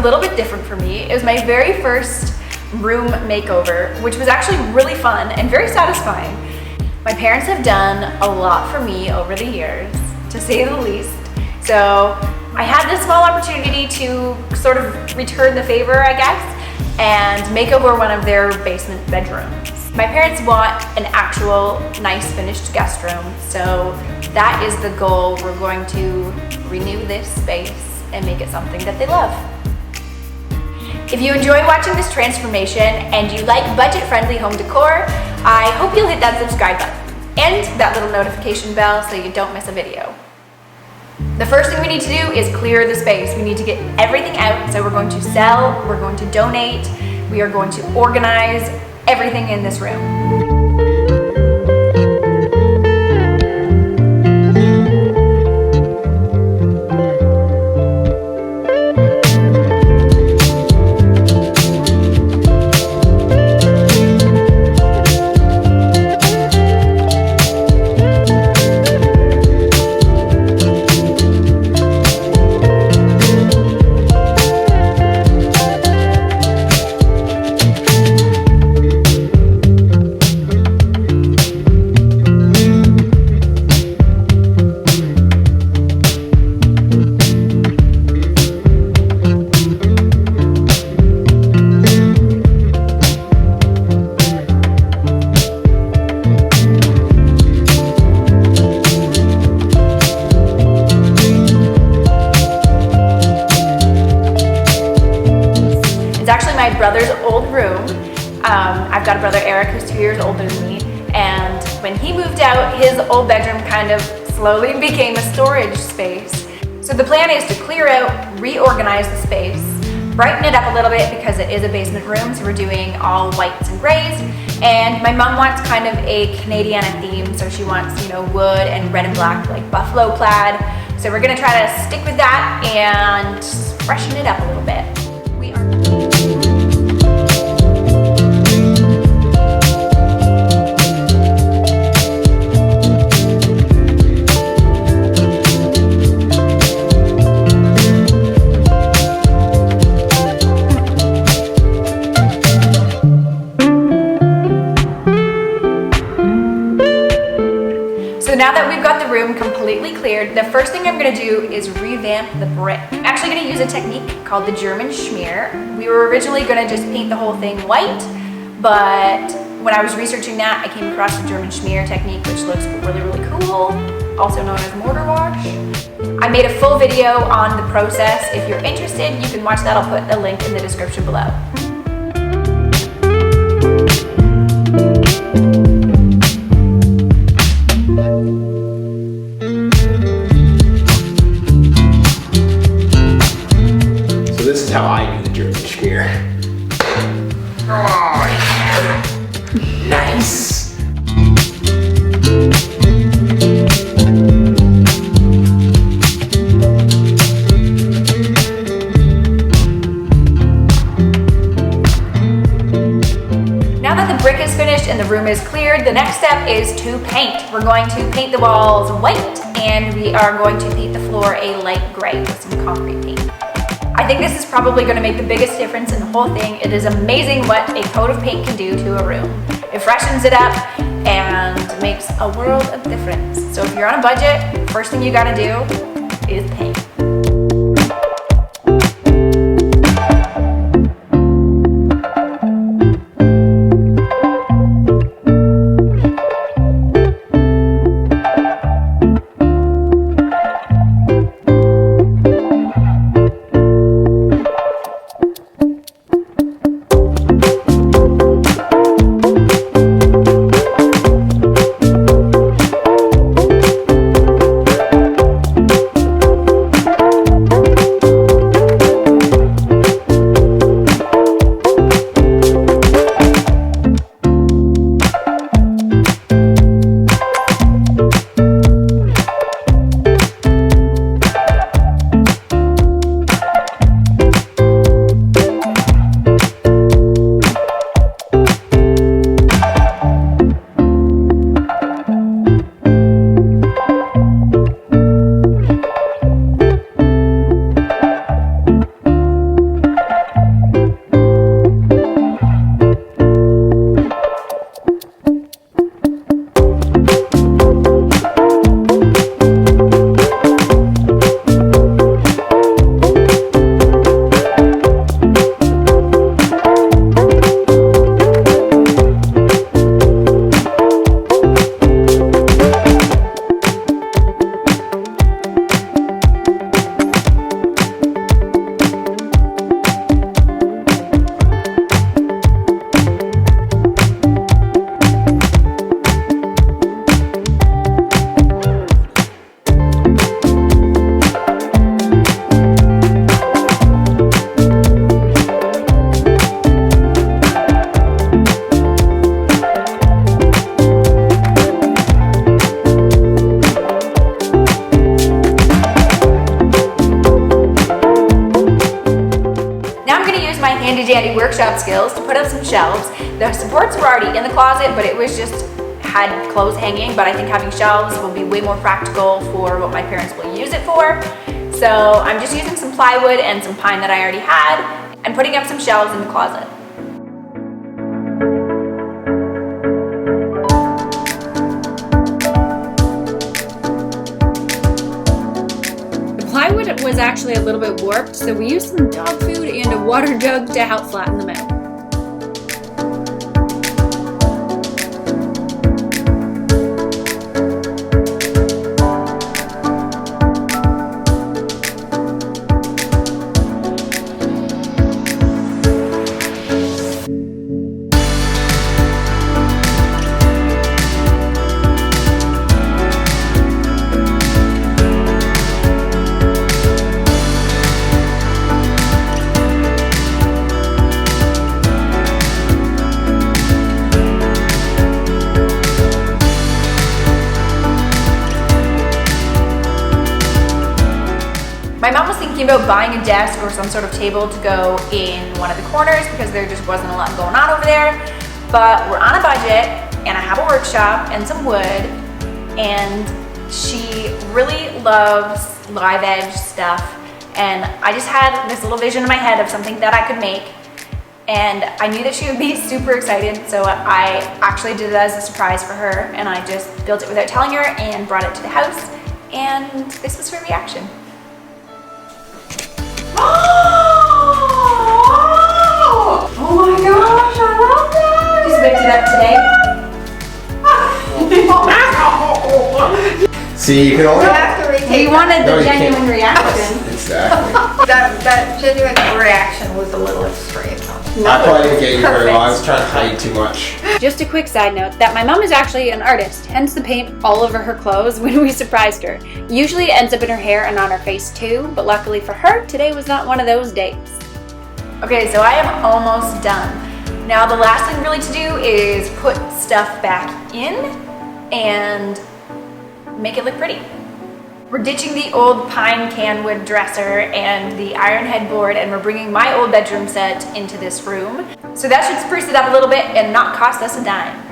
little bit different for me. It was my very first room makeover, which was actually really fun and very satisfying. My parents have done a lot for me over the years, to say the least. So I had this small opportunity to sort of return the favor, I guess, and make over one of their basement bedrooms. My parents want an actual nice finished guest room, so that is the goal. We're going to renew this space and make it something that they love. If you enjoy watching this transformation and you like budget-friendly home decor, I hope you'll hit that subscribe button and that little notification bell so you don't miss a video. The first thing we need to do is clear the space. We need to get everything out. So we're going to sell, we're going to donate, we are going to organize everything in this room. My brother's old room. I've got a brother, Eric, who's 2 years older than me, and when he moved out, his old bedroom kind of slowly became a storage space. So the plan is to clear out, reorganize the space, brighten it up a little bit because it is a basement room, so we're doing all whites and grays, and my mom wants kind of a Canadiana theme, so she wants, wood and red and black, like buffalo plaid. So we're gonna try to stick with that and freshen it up a little bit. So now that we've got the room completely cleared, the first thing I'm gonna do is revamp the brick. I'm actually gonna use a technique called the German schmear. We were originally gonna just paint the whole thing white, but when I was researching that, I came across the German schmear technique, which looks really, really cool, also known as mortar wash. I made a full video on the process. If you're interested, you can watch that. I'll put a link in the description below. This is how I do the German schmear. Oh, yeah. Nice. Now that the brick is finished and the room is cleared, the next step is to paint. We're going to paint the walls white, and we are going to paint the floor a light gray with some concrete paint. I think this is probably going to make the biggest difference in the whole thing. It is amazing what a coat of paint can do to a room. It freshens it up and makes a world of difference. So if you're on a budget, first thing you gotta do is paint. workshop skills to put up some shelves. The supports were already in the closet, but it was just had clothes hanging, but I think having shelves will be way more practical for what my parents will use it for. So I'm just using some plywood and some pine that I already had and putting up some shelves in the closet. The plywood was actually a little bit warped, so we used some dog food and a water jug to help flatten them out. My mom was thinking about buying a desk or some sort of table to go in one of the corners because there just wasn't a lot going on over there. But we're on a budget and I have a workshop and some wood, and she really loves live edge stuff. And I just had this little vision in my head of something that I could make. And I knew that she would be super excited, so I actually did it as a surprise for her, and I just built it without telling her and brought it to the house, and this was her reaction. Oh my gosh, I love that! Just whipped it up today. See, you can only. You have to retake We wanted No, the you can't. genuine reaction. Exactly. that genuine reaction was a little extreme. I probably didn't get you very well. I was trying to hide too much. Just a quick side note that my mom is actually an artist, hence the paint all over her clothes when we surprised her. Usually it ends up in her hair and on her face too, but luckily for her, today was not one of those days. Okay, so I am almost done. Now the last thing really to do is put stuff back in and make it look pretty. We're ditching the old pine canwood dresser and the iron headboard, and we're bringing my old bedroom set into this room. So that should spruce it up a little bit and not cost us a dime.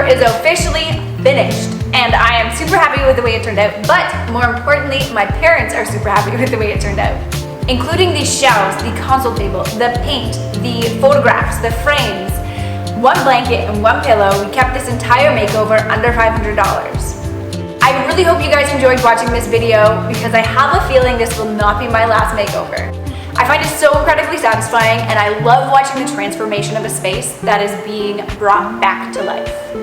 Is officially finished, and I am super happy with the way it turned out, but more importantly, my parents are super happy with the way it turned out. Including these shelves, the console table, the paint, the photographs, the frames, one blanket and one pillow, we kept this entire makeover under $500. I really hope you guys enjoyed watching this video because I have a feeling this will not be my last makeover. I find it so incredibly satisfying, and I love watching the transformation of a space that is being brought back to life.